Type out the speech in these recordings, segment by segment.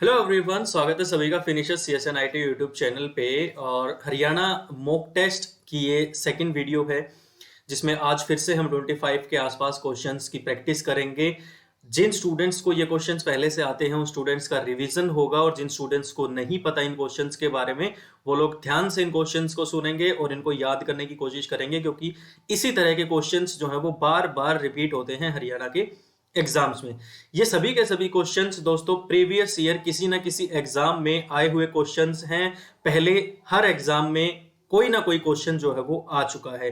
Hello everyone, स्वागत है सभी का finisher CSN IT YouTube channel पे। और हरियाणा मॉक टेस्ट की ये सेकंड वीडियो है जिसमें आज फिर से हम 25 के आसपास क्वेश्चंस की प्रैक्टिस करेंगे। जिन स्टूडेंट्स को ये क्वेश्चंस पहले से आते हैं उन स्टूडेंट्स का रिवीजन होगा, और जिन स्टूडेंट्स को नहीं पता इन क्वेश्चंस के बारे में वो लोग ध्यान से इन क्वेश्चंस को सुनेंगे और इनको याद करने की कोशिश करेंगे, क्योंकि इसी तरह के क्वेश्चंस जो है वो बार बार रिपीट होते हैं हरियाणा के एग्जाम्स में। ये सभी के सभी क्वेश्चंस दोस्तों प्रीवियस ईयर किसी ना किसी एग्जाम में आए हुए क्वेश्चंस हैं। पहले हर एग्जाम में कोई ना कोई क्वेश्चन जो है वो आ चुका है।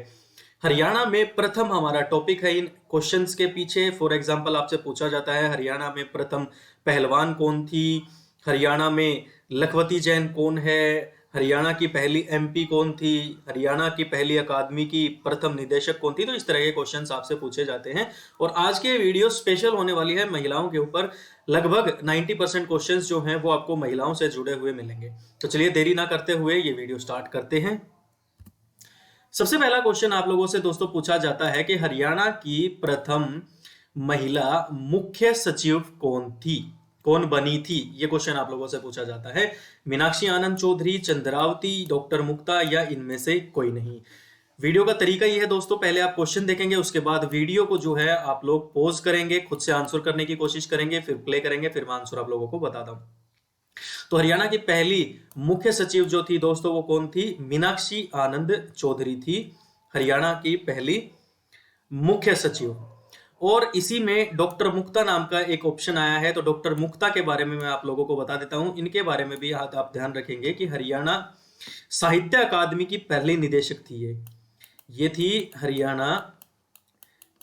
हरियाणा में प्रथम हमारा टॉपिक है इन क्वेश्चंस के पीछे। फॉर एग्जांपल आपसे पूछा जाता है हरियाणा में प्रथम पहलवान कौन थी, हरियाणा में लखवती जैन कौन है, हरियाणा की पहली एमपी कौन थी, हरियाणा की पहली अकादमी की प्रथम निदेशक कौन थी। तो इस तरह के क्वेश्चंस आपसे पूछे जाते हैं। और आज के वीडियो स्पेशल होने वाली है महिलाओं के ऊपर। लगभग 90% क्वेश्चंस जो हैं वो आपको महिलाओं से जुड़े हुए मिलेंगे। तो चलिए देरी ना करते हुए ये वीडियो स्टार्ट करते हैं। सबसे पहला क्वेश्चन आप लोगों से दोस्तों पूछा जाता है कि हरियाणा की प्रथम महिला मुख्य सचिव कौन थी, कौन बनी थी। ये क्वेश्चन आप लोगों से पूछा जाता है। मीनाक्षी आनंद चौधरी, चंद्रावती, डॉक्टर मुक्ता या इनमें से कोई नहीं। वीडियो का तरीका ये है दोस्तों, पहले आप क्वेश्चन देखेंगे, उसके बाद वीडियो को जो है आप लोग पॉज करेंगे, खुद से आंसर करने की कोशिश करेंगे, फिर प्ले करेंगे, फिर मैं आंसर आप लोगों को बताता हूं। तो हरियाणा की पहली मुख्य सचिव जो थी दोस्तों वो कौन थी? मीनाक्षी आनंद चौधरी थी हरियाणा की पहली मुख्य सचिव। और इसी में डॉक्टर मुक्ता नाम का एक ऑप्शन आया है, तो डॉक्टर मुक्ता के बारे में मैं आप लोगों को बता देता हूं। इनके बारे में भी आप ध्यान रखेंगे कि हरियाणा साहित्य अकादमी की पहली निदेशक थी। ये थी हरियाणा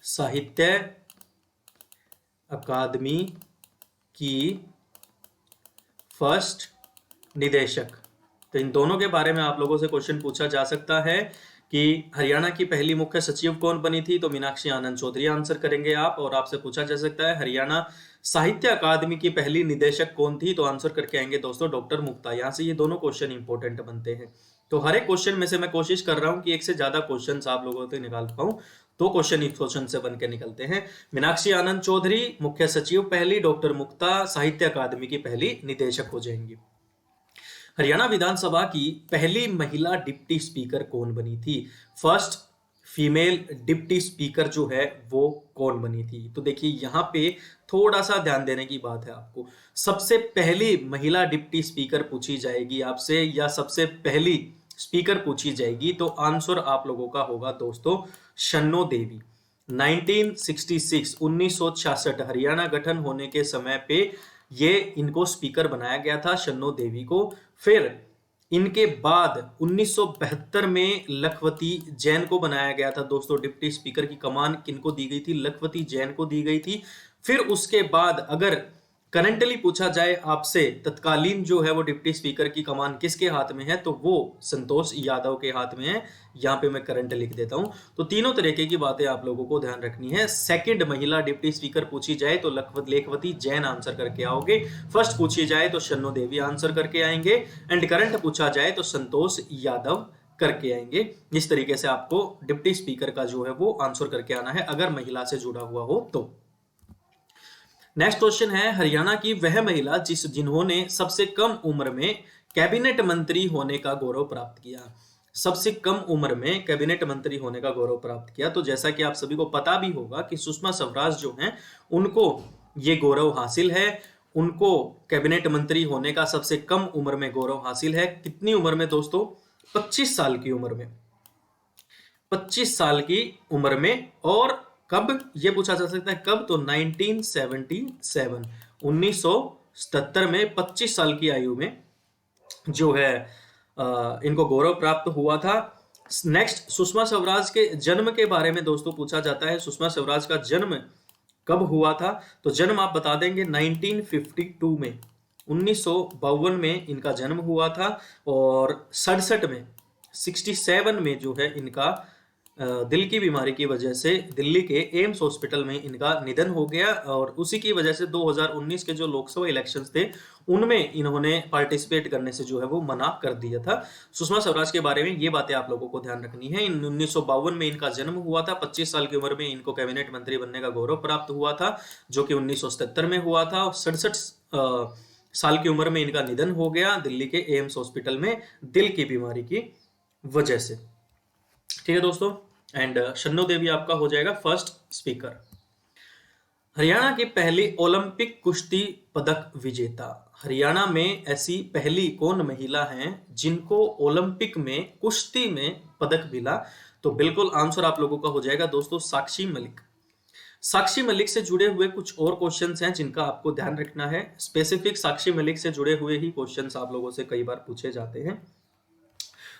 साहित्य अकादमी की फर्स्ट निदेशक। तो इन दोनों के बारे में आप लोगों से क्वेश्चन पूछा जा सकता है कि हरियाणा की पहली मुख्य सचिव कौन बनी थी, तो मीनाक्षी आनंद चौधरी आंसर करेंगे आप। और आपसे पूछा जा सकता है हरियाणा साहित्य अकादमी की पहली निदेशक कौन थी, तो आंसर करके आएंगे दोस्तों डॉक्टर मुक्ता। यहां से ये दोनों क्वेश्चन इंपॉर्टेंट बनते हैं। तो हर एक क्वेश्चन में से मैं कोशिश कर रहा हूं कि एक से ज्यादा क्वेश्चन आप लोगों से निकाल पाऊं। दो क्वेश्चन इस क्वेश्चन से बन के निकलते हैं। मीनाक्षी आनंद चौधरी मुख्य सचिव पहली, डॉक्टर मुक्ता साहित्य अकादमी की पहली निदेशक हो जाएंगी। हरियाणा विधानसभा की पहली महिला डिप्टी स्पीकर कौन बनी थी? फर्स्ट फीमेल डिप्टी स्पीकर जो है वो कौन बनी थी? तो देखिए यहां पे थोड़ा सा ध्यान देने की बात है आपको। सबसे पहली महिला डिप्टी स्पीकर पूछी जाएगी आपसे, या सबसे पहली स्पीकर पूछी जाएगी, तो आंसर आप लोगों का होगा दोस्तों शन्नो देवी। 1966 1966 हरियाणा गठन होने के समय पे ये इनको स्पीकर बनाया गया था, शन्नो देवी को। फिर इनके बाद 1972 में लखवती जैन को बनाया गया था दोस्तों डिप्टी स्पीकर की कमान किनको दी गई थी? लखवती जैन को दी गई थी। फिर उसके बाद अगर करंटली पूछा जाए आपसे तत्कालीन जो है वो डिप्टी स्पीकर की कमान किसके हाथ में है, तो वो संतोष यादव के हाथ में है। यहां पे मैं करंट लिख देता हूं। तो तीनों तरीके की बातें आप लोगों को ध्यान रखनी है। सेकंड महिला डिप्टी स्पीकर पूछी जाए तो लेखवती जैन आंसर करके आओगे। फर्स्ट पूछी जाए तो शन्नो देवी आंसर करके आएंगे। एंड करंट पूछा जाए तो संतोष यादव करके आएंगे। इस तरीके से आपको डिप्टी स्पीकर का जो है वो आंसर करके आना है अगर महिला से जुड़ा हुआ हो तो। नेक्स्ट क्वेश्चन है हरियाणा की वह महिला जिन्होंने सबसे कम उम्र में कैबिनेट मंत्री होने का गौरव प्राप्त किया। सबसे कम उम्र में कैबिनेट मंत्री होने का गौरव प्राप्त किया, तो जैसा कि आप सभी को पता भी होगा कि सुषमा स्वराज जो हैं उनको ये गौरव हासिल है। उनको कैबिनेट मंत्री होने का सबसे कम उम्र में गौरव हासिल है। कितनी उम्र में दोस्तों? 25 साल की उम्र में। 25 साल की उम्र में। और कब ये पूछा जा सकता है कब, तो 1977 1977 में 25 साल की आयु में जो है इनको गौरव प्राप्त हुआ था। नेक्स्ट सुषमा स्वराज के जन्म के बारे में दोस्तों पूछा जाता है। सुषमा स्वराज का जन्म कब हुआ था, तो जन्म आप बता देंगे 1952 में। 1952 में इनका जन्म हुआ था। और 67 में 67 में जो है इनका दिल की बीमारी की वजह से दिल्ली के एम्स हॉस्पिटल में इनका निधन हो गया। और उसी की वजह से 2019 के जो लोकसभा इलेक्शंस थे उनमें इन्होंने पार्टिसिपेट करने से जो है वो मना कर दिया था। सुषमा स्वराज के बारे में ये बातें आप लोगों को ध्यान रखनी है। 1952 में इनका जन्म हुआ था। 25 साल की उम्र में इनको कैबिनेट मंत्री बनने का गौरव प्राप्त हुआ था, जो कि 1977 में हुआ था। 67 साल की उम्र में इनका निधन हो गया दिल्ली के एम्स हॉस्पिटल में दिल की बीमारी की वजह से। ठीक है दोस्तों, एंड शन्नो देवी आपका हो जाएगा फर्स्ट स्पीकर। हरियाणा की पहली ओलंपिक कुश्ती पदक विजेता, हरियाणा में ऐसी पहली कौन महिला हैं जिनको ओलंपिक में कुश्ती में पदक मिला? तो बिल्कुल आंसर आप लोगों का हो जाएगा दोस्तों साक्षी मलिक। साक्षी मलिक से जुड़े हुए कुछ और क्वेश्चंस हैं जिनका आपको ध्यान रखना है। स्पेसिफिक साक्षी मलिक से जुड़े हुए ही क्वेश्चंस आप लोगों से कई बार पूछे जाते हैं।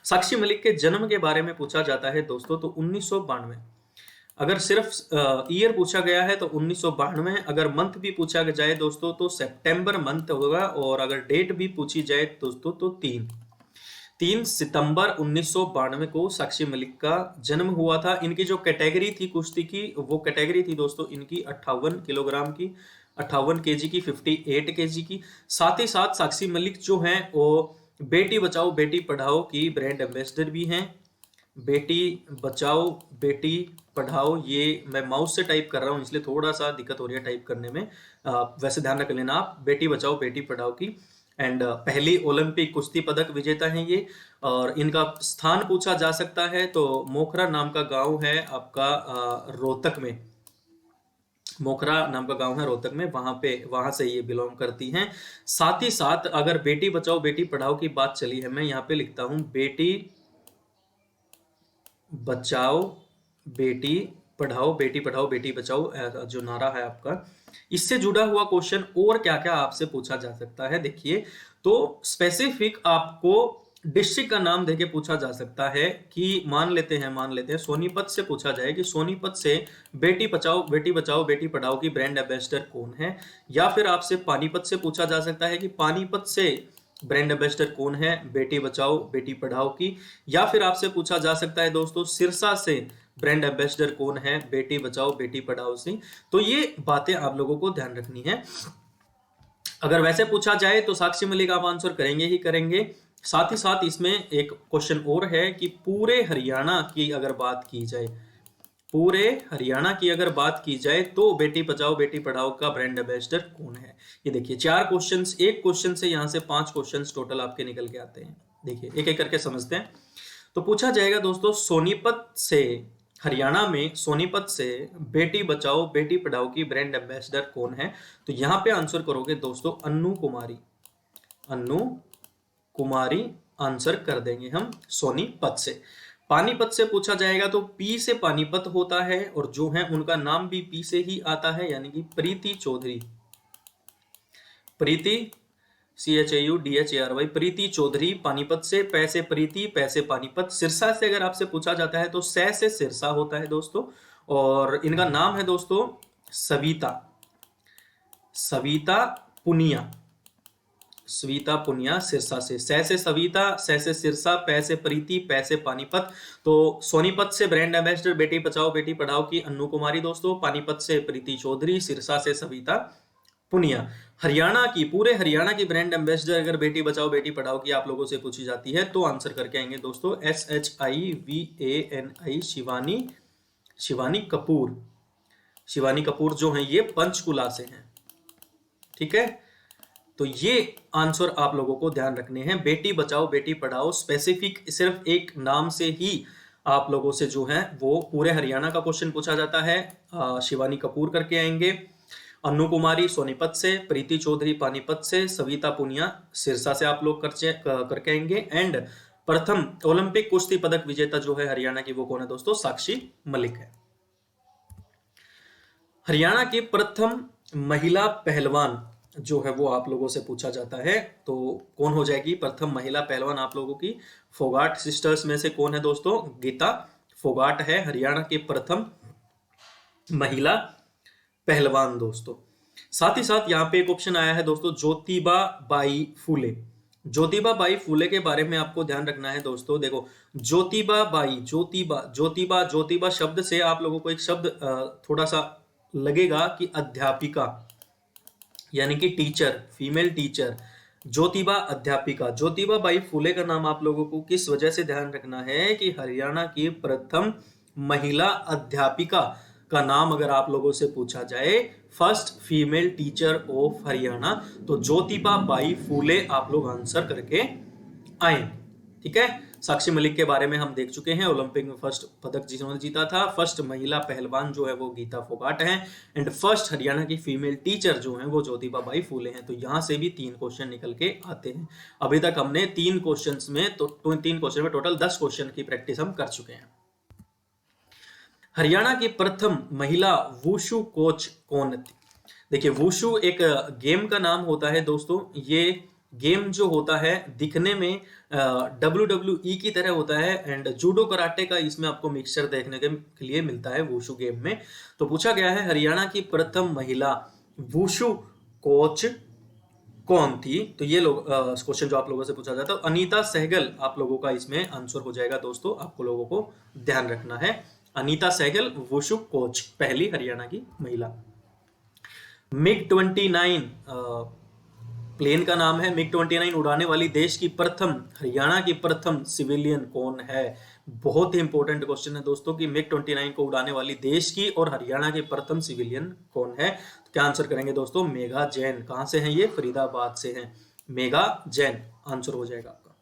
साक्षी मलिक के जन्म के बारे में पूछा जाता है दोस्तों तो 1992। अगर सिर्फ ईयर पूछा गया है तो 1992, अगर मंथ भी पूछा जाए दोस्तों तो सितंबर मंथ होगा, और अगर डेट भी पूछी जाए दोस्तों तो 3 सितंबर 1992 को साक्षी मलिक का जन्म हुआ था। इनकी जो कैटेगरी थी कुश्ती की, वो कैटेगरी थी दोस्तों इनकी 58 किलोग्राम की, 58 केजी की, 58 केजी की। साथ ही साथ साक्षी मलिक जो हैं वो बेटी बचाओ बेटी पढ़ाओ की ब्रांड एम्बेसडर भी हैं। बेटी बचाओ बेटी पढ़ाओ, ये मैं माउस से टाइप कर रहा हूँ इसलिए थोड़ा सा दिक्कत हो रही है टाइप करने में, वैसे ध्यान रख लेना आप, बेटी बचाओ बेटी पढ़ाओ की। एंड पहली ओलंपिक कुश्ती पदक विजेता हैं ये। और इनका स्थान पूछा जा सकता है तो मोखरा नाम का गांव है आपका रोहतक में, मोखरा नाम का गांव है रोहतक में, वहां से ये बिलोंग करती हैं। साथ ही साथ अगर बेटी बचाओ बेटी पढ़ाओ की बात चली है, मैं यहाँ पे लिखता हूं बेटी बचाओ बेटी पढ़ाओ बेटी बचाओ जो नारा है आपका, इससे जुड़ा हुआ क्वेश्चन और क्या क्या आपसे पूछा जा सकता है देखिए। तो स्पेसिफिक आपको डिस्ट्रिक्ट का नाम देके पूछा जा सकता है कि मान लेते हैं सोनीपत से पूछा जाए कि सोनीपत से बेटी बचाओ बेटी पढ़ाओ की ब्रांड एम्बेसडर कौन है। या फिर आपसे पानीपत से पूछा जा सकता है कि पानीपत से ब्रांड एम्बेसडर कौन है बेटी बचाओ बेटी पढ़ाओ की। या फिर आपसे पूछा जा सकता है दोस्तों सिरसा से ब्रांड एम्बेसडर कौन है बेटी बचाओ बेटी पढ़ाओ से। तो ये बातें आप लोगों को ध्यान रखनी है। अगर वैसे पूछा जाए तो साक्षी मलिक आप आंसर करेंगे ही करेंगे। साथ ही साथ इसमें एक क्वेश्चन और है कि पूरे हरियाणा की अगर बात की जाए, पूरे हरियाणा की अगर बात की जाए तो बेटी बचाओ बेटी पढ़ाओ का ब्रांड एम्बेसडर कौन है। ये देखिए 4 क्वेश्चंस, एक क्वेश्चन से यहां से 5 क्वेश्चंस टोटल आपके निकल के आते हैं। देखिए एक एक करके समझते हैं। तो पूछा जाएगा दोस्तों सोनीपत से, हरियाणा में सोनीपत से बेटी बचाओ बेटी पढ़ाओ की ब्रांड एम्बेसडर कौन है। तो यहां पे आंसर करोगे दोस्तों अन्नू कुमारी आंसर कर देंगे हम सोनीपत से। पानीपत से पूछा जाएगा तो पी से पानीपत होता है और जो है उनका नाम भी पी से ही आता है, यानी कि प्रीति चौधरी, प्रीति CHAUDHARY, प्रीति चौधरी पानीपत से। पैसे प्रीति पैसे पानीपत। सिरसा से अगर आपसे पूछा जाता है तो से सिरसा होता है दोस्तों, और इनका नाम है दोस्तों सविता पुनिया सिरसा से। से सविता, से सिरसा, पै से प्रीति, पै से पानीपत। तो सोनीपत से ब्रांड एम्बेसडर बेटी बचाओ बेटी पढ़ाओ की अन्नू कुमारी दोस्तों, पानीपत से प्रीति चौधरी, सिरसा से सविता पुनिया। हरियाणा की, पूरे हरियाणा की ब्रांड एम्बेसडर अगर बेटी बचाओ बेटी पढ़ाओ की आप लोगों से पूछी जाती है तो आंसर करके आएंगे दोस्तों SHIVANI शिवानी कपूर जो है ये पंचकुला से हैं। ठीक है, तो ये आंसर आप लोगों को ध्यान रखने हैं। बेटी बचाओ बेटी पढ़ाओ स्पेसिफिक सिर्फ एक नाम से ही आप लोगों से जो है वो पूरे हरियाणा का क्वेश्चन पूछा जाता है। शिवानी कपूर करके आएंगे, अन्नू कुमारी सोनीपत से, प्रीति चौधरी पानीपत से, सविता पुनिया सिरसा से आप लोग करके आएंगे। एंड प्रथम ओलंपिक कुश्ती पदक विजेता जो है हरियाणा की वो कौन है दोस्तों, साक्षी मलिक है। हरियाणा की प्रथम महिला पहलवान जो है वो आप लोगों से पूछा जाता है तो कौन हो जाएगी प्रथम महिला पहलवान आप लोगों की। फोगाट सिस्टर्स में से कौन है दोस्तों, गीता फोगाट है हरियाणा की प्रथम महिला पहलवान दोस्तों। साथ ही साथ यहाँ पे एक ऑप्शन आया है दोस्तों ज्योतिबा बाई फूले। ज्योतिबा बाई फूले के बारे में आपको ध्यान रखना है दोस्तों। देखो ज्योतिबा शब्द से आप लोगों को एक शब्द थोड़ा सा लगेगा कि अध्यापिका, यानी कि टीचर, फीमेल टीचर, ज्योतिबा अध्यापिका। ज्योतिबा बाई फूले का नाम आप लोगों को किस वजह से ध्यान रखना है कि हरियाणा की प्रथम महिला अध्यापिका का नाम अगर आप लोगों से पूछा जाए, first female teacher of Haryana, तो ज्योतिबा बाई फूले आप लोग आंसर करके आए। ठीक है, साक्षी मलिक के बारे में हम देख चुके हैं, ओलंपिक में फर्स्ट पदक जिन्होंने जीता था। फर्स्ट महिला पहलवान जो है वो गीता फोगाट है, एंड फर्स्ट हरियाणा की फीमेल टीचर जो है वो ज्योतिबा बाई फूले हैं। तो यहां से भी 3 क्वेश्चन निकल के आते हैं। अभी तक हमने 3 क्वेश्चन में टोटल 10 क्वेश्चन की प्रैक्टिस हम कर चुके हैं। हरियाणा की प्रथम महिला वुशु कोच कौन थी? देखिए, वुशु एक गेम का नाम होता है दोस्तों। ये गेम जो होता है दिखने में WWE की तरह होता है, एंड जूडो कराटे का इसमें आपको मिक्सचर देखने के लिए मिलता है वुशु गेम में। तो पूछा गया है हरियाणा की प्रथम महिला वुशु कोच कौन थी? तो ये लोग क्वेश्चन जो आप लोगों से पूछा जाता है, अनीता सहगल आप लोगों का इसमें आंसर हो जाएगा दोस्तों। आपको लोगों को ध्यान रखना है, अनीता सहगल वुशु कोच, पहली हरियाणा की महिला। MiG-29 प्लेन का नाम है। MiG-29 उड़ाने वाली देश की प्रथम, हरियाणा की प्रथम सिविलियन कौन है? बहुत ही इंपॉर्टेंट क्वेश्चन है दोस्तों कि MiG-29 को उड़ाने वाली देश की और हरियाणा के प्रथम सिविलियन कौन है? तो क्या आंसर करेंगे दोस्तों? मेघा जैन। कहां से हैं ये? फरीदाबाद से हैं। मेघा जैन आंसर हो जाएगा आपका।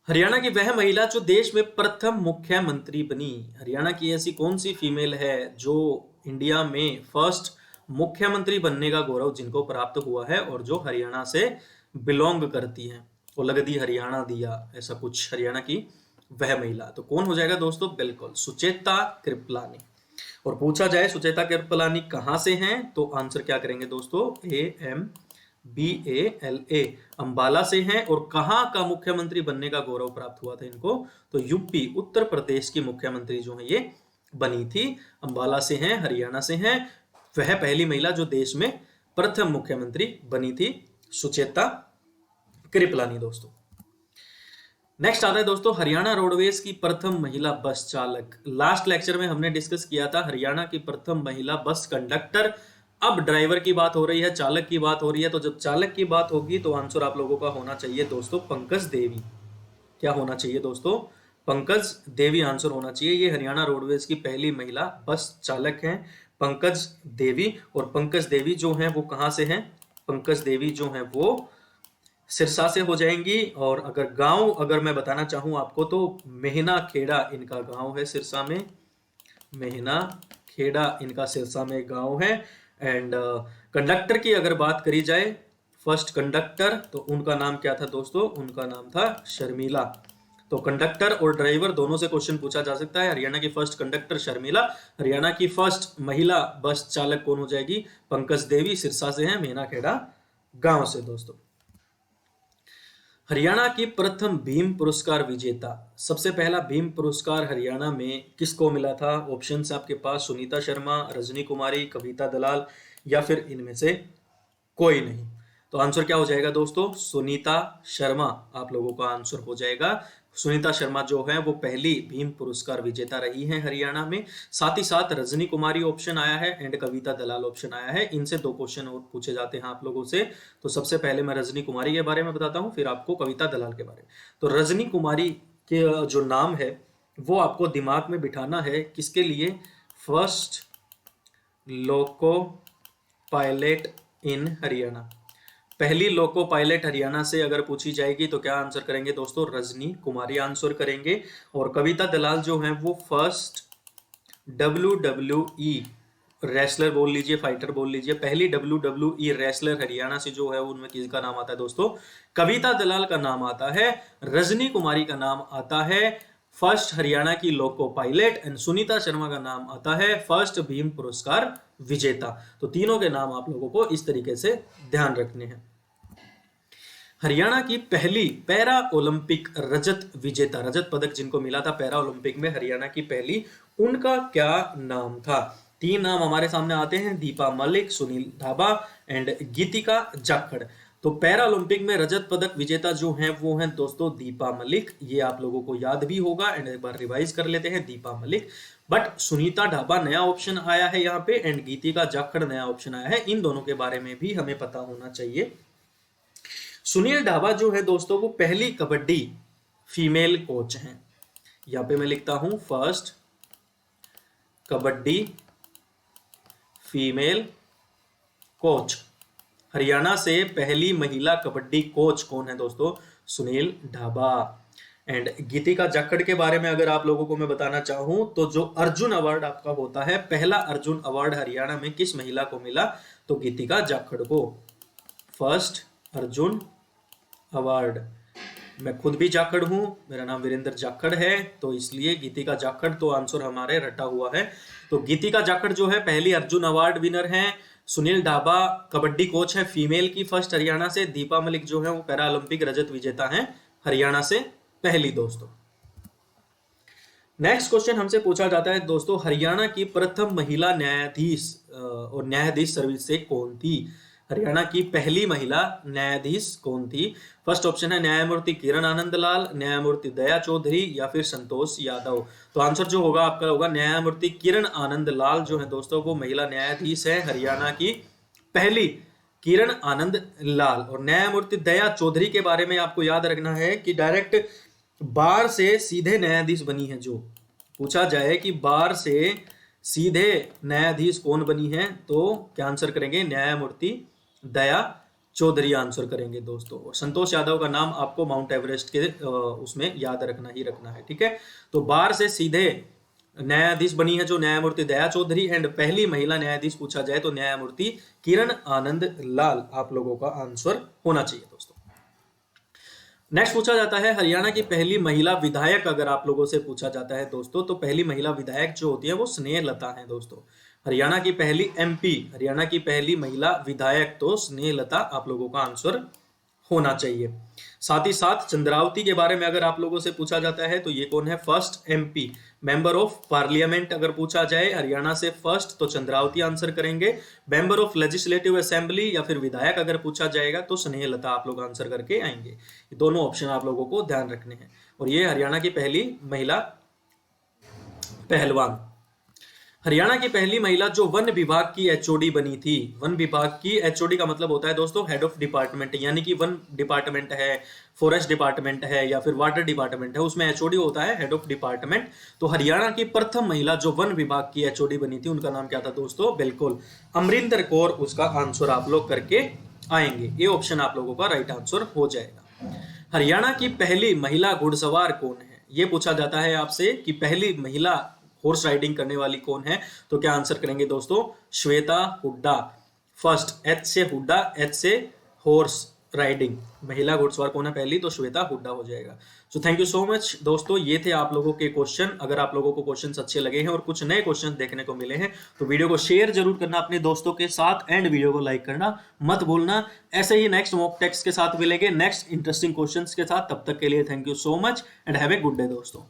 हरियाणा की वह महिला जो देश में प्रथम मुख्यमंत्री बनी, हरियाणा की ऐसी कौन सी फीमेल है जो इंडिया में फर्स्ट मुख्यमंत्री बनने का गौरव जिनको प्राप्त हुआ है और जो हरियाणा से बिलोंग करती है? वो लगदी हरियाणा दिया, ऐसा कुछ हरियाणा की वह महिला। तो कौन हो जाएगा दोस्तों? बिल्कुल सुचेता कृपलानी। और पूछा जाए सुचेता कृपलानी कहां से हैं, तो आंसर क्या करेंगे दोस्तों? AMBALA, अंबाला से हैं। और कहां का मुख्यमंत्री बनने का गौरव प्राप्त हुआ था इनको? तो यूपी, उत्तर प्रदेश की मुख्यमंत्री जो है ये बनी थी। अंबाला से हैं, हरियाणा से हैं। वह पहली महिला जो देश में प्रथम मुख्यमंत्री बनी थी, सुचेता कृपलानी दोस्तों। नेक्स्ट आता है दोस्तों हरियाणा रोडवेज की प्रथम महिला बस चालक। लास्ट लेक्चर में हमने डिस्कस किया था हरियाणा की प्रथम महिला बस कंडक्टर। अब ड्राइवर की बात हो रही है, चालक की बात हो रही है। तो जब चालक की बात होगी तो आंसर आप लोगों का होना चाहिए दोस्तों पंकज देवी। क्या होना चाहिए दोस्तों? पंकज देवी आंसर होना चाहिए। ये हरियाणा रोडवेज की पहली महिला बस चालक हैं, पंकज देवी। और पंकज देवी जो हैं वो कहां से हैं? पंकज देवी जो हैं वो सिरसा से हो जाएंगी। और अगर गांव अगर मैं बताना चाहूं आपको तो मेहना खेड़ा इनका गांव है सिरसा में। मेहना खेड़ा इनका सिरसा में गांव है। एंड कंडक्टर की अगर बात करी जाए, फर्स्ट कंडक्टर, तो उनका नाम क्या था दोस्तों? उनका नाम था शर्मिला। तो कंडक्टर और ड्राइवर दोनों से क्वेश्चन पूछा जा सकता है। हरियाणा की फर्स्ट कंडक्टर शर्मिला, हरियाणा की फर्स्ट महिला बस चालक कौन हो जाएगी? पंकज देवी, सिरसा से हैं, मेहना खेड़ा गांव से दोस्तों। हरियाणा की प्रथम भीम पुरस्कार विजेता, सबसे पहला भीम पुरस्कार हरियाणा में किसको मिला था? ऑप्शंस आपके पास, सुनीता शर्मा, रजनी कुमारी, कविता दलाल, या फिर इनमें से कोई नहीं। तो आंसर क्या हो जाएगा दोस्तों? सुनीता शर्मा आप लोगों का आंसर हो जाएगा। सुनीता शर्मा जो है वो पहली भीम पुरस्कार विजेता रही हैं हरियाणा में। साथ ही साथ रजनी कुमारी ऑप्शन आया है एंड कविता दलाल ऑप्शन आया है। इनसे 2 क्वेश्चन और पूछे जाते हैं आप लोगों से। तो सबसे पहले मैं रजनी कुमारी के बारे में बताता हूँ, फिर आपको कविता दलाल के बारे में। तो रजनी कुमारी के जो नाम है वो आपको दिमाग में बिठाना है। किसके लिए? फर्स्ट लोको पायलट इन हरियाणा, पहली लोको पायलट हरियाणा से अगर पूछी जाएगी तो क्या आंसर करेंगे दोस्तों? रजनी कुमारी आंसर करेंगे। और कविता दलाल जो है वो फर्स्ट WWE रेसलर बोल लीजिए, फाइटर बोल लीजिए, पहली WWE रेसलर हरियाणा से जो है उनमें किसका नाम आता है दोस्तों? कविता दलाल का नाम आता है। रजनी कुमारी का नाम आता है फर्स्ट हरियाणा की loco pilot, and Sunita Sharma का नाम आता है फर्स्ट भीम पुरस्कार विजेता। तो तीनों के नाम आप लोगों को इस तरीके से ध्यान रखने हैं। हरियाणा की पहली पैरा ओलंपिक रजत विजेता, रजत पदक जिनको मिला था पैरा ओलंपिक में, हरियाणा की पहली, उनका क्या नाम था? 3 नाम हमारे सामने आते हैं, दीपा मलिक, सुनील ढाबा एंड गीतिका जाखड़। तो पैरा ओलंपिक में रजत पदक विजेता जो हैं वो हैं दोस्तों दीपा मलिक। ये आप लोगों को याद भी होगा एंड एक बार रिवाइज कर लेते हैं, दीपा मलिक। बट सुनीता ढाबा नया ऑप्शन आया है यहाँ पे एंड गीतिका जाखड़ नया ऑप्शन आया है। इन दोनों के बारे में भी हमें पता होना चाहिए। सुनील ढाबा जो है दोस्तों वो पहली कबड्डी फीमेल कोच हैं। यहाँ पे मैं लिखता हूं first kabaddi female coach. Haryana से पहली महिला कबड्डी कोच कौन है दोस्तों? सुनील ढाबा। एंड गीतिका जाखड़ के बारे में अगर आप लोगों को मैं बताना चाहूं तो जो अर्जुन अवार्ड आपका होता है, पहला अर्जुन अवार्ड हरियाणा में किस महिला को मिला? तो गीतिका जाखड़ को फर्स्ट अर्जुन अवार्ड। मैं खुद भी जाखड़ हूं, मेरा नाम वीरेंद्र जाखड़ है, तो इसलिए गीतिका जाखड़ तो आंसर हमारे रटा हुआ है। तो गीतिका जाखड़ जो है पहली अर्जुन अवार्ड विनर है। सुनील ढाबा कबड्डी कोच है फीमेल की, फर्स्ट हरियाणा से। दीपा मलिक जो है वो पैरा ओलंपिक रजत विजेता है हरियाणा से पहली दोस्तों। नेक्स्ट क्वेश्चन हमसे पूछा जाता है दोस्तों, हरियाणा की प्रथम महिला न्यायाधीश और न्यायाधीश सर्विस से कौन थी? हरियाणा की पहली महिला न्यायाधीश कौन थी? फर्स्ट ऑप्शन है न्यायमूर्ति किरण आनंद लाल, न्यायमूर्ति दया चौधरी या फिर संतोष यादव। तो आंसर जो होगा आपका होगा न्यायमूर्ति किरण आनंद लाल जो है दोस्तों वो महिला न्यायाधीश है हरियाणा की पहली, किरण आनंद लाल। और न्यायमूर्ति दया चौधरी के बारे में आपको याद रखना है कि डायरेक्ट बार से सीधे न्यायाधीश बनी है। जो पूछा जाए कि बार से सीधे न्यायाधीश कौन बनी है तो क्या आंसर करेंगे? न्यायमूर्ति दया चौधरी आंसर करेंगे दोस्तों। और संतोष यादव का नाम आपको माउंट एवरेस्ट के उसमें याद रखना ही रखना है, ठीक है। तो बार से सीधे न्यायाधीश बनी है जो न्यायमूर्ति दया चौधरी। एंड पहली महिला न्यायाधीश पूछा जाए तो न्यायमूर्ति किरण आनंद लाल आप लोगों का आंसर होना चाहिए दोस्तों। नेक्स्ट पूछा जाता है हरियाणा की पहली महिला विधायक अगर आप लोगों से पूछा जाता है दोस्तों तो पहली महिला विधायक जो होती है वो स्नेहलता है दोस्तों। हरियाणा की पहली एमपी, हरियाणा की पहली महिला विधायक तो स्नेहलता आप लोगों का आंसर होना चाहिए। साथ ही साथ चंद्रावती के बारे में अगर आप लोगों से पूछा जाता है तो ये कौन है? First MP member of parliament अगर पूछा जाए हरियाणा से फर्स्ट तो चंद्रावती आंसर करेंगे। मेंबर ऑफ लेजिस्लेटिव असेंबली या फिर विधायक अगर पूछा जाएगा तो स्नेहलता आप लोग आंसर करके आएंगे। ये दोनों ऑप्शन आप लोगों को ध्यान रखने हैं। और ये हरियाणा की पहली महिला पहलवान। हरियाणा की पहली महिला जो वन विभाग की एचओडी बनी थी, वन विभाग की एचओडी का मतलब होता है दोस्तों हेड ऑफ डिपार्टमेंट, यानी कि वन डिपार्टमेंट है, फॉरेस्ट डिपार्टमेंट है या फिर वाटर डिपार्टमेंट है, उसमें एचओडी होता है हेड ऑफ डिपार्टमेंट। तो हरियाणा की प्रथम महिला जो वन विभाग की एचओडी बनी थी उनका नाम क्या था दोस्तों? बिल्कुल अमरिंदर कौर, उसका आंसर आप लोग करके आएंगे। ये ऑप्शन आप लोगों का राइट आंसर हो जाएगा। हरियाणा की पहली महिला घुड़सवार कौन है? ये पूछा जाता है आपसे कि पहली महिला हॉर्स राइडिंग करने वाली कौन है तो क्या आंसर करेंगे दोस्तों? श्वेता हुड्डा। फर्स्ट एच से हुड्डा, एच से हॉर्स राइडिंग, महिला घुड़सवार कौन है पहली? तो श्वेता हुड्डा हो जाएगा। So thank you so much दोस्तों, ये थे आप लोगों के क्वेश्चन। अगर आप लोगों को क्वेश्चंस अच्छे लगे हैं और कुछ नए क्वेश्चन देखने को मिले हैं तो वीडियो को शेयर जरूर करना अपने दोस्तों के साथ एंड वीडियो को लाइक करना मत भूलना। ऐसे ही नेक्स्ट मॉक टेस्ट के साथ मिलेंगे नेक्स्ट इंटरेस्टिंग क्वेश्चंस के साथ। तब तक के लिए thank you so much and have a good day दोस्तों।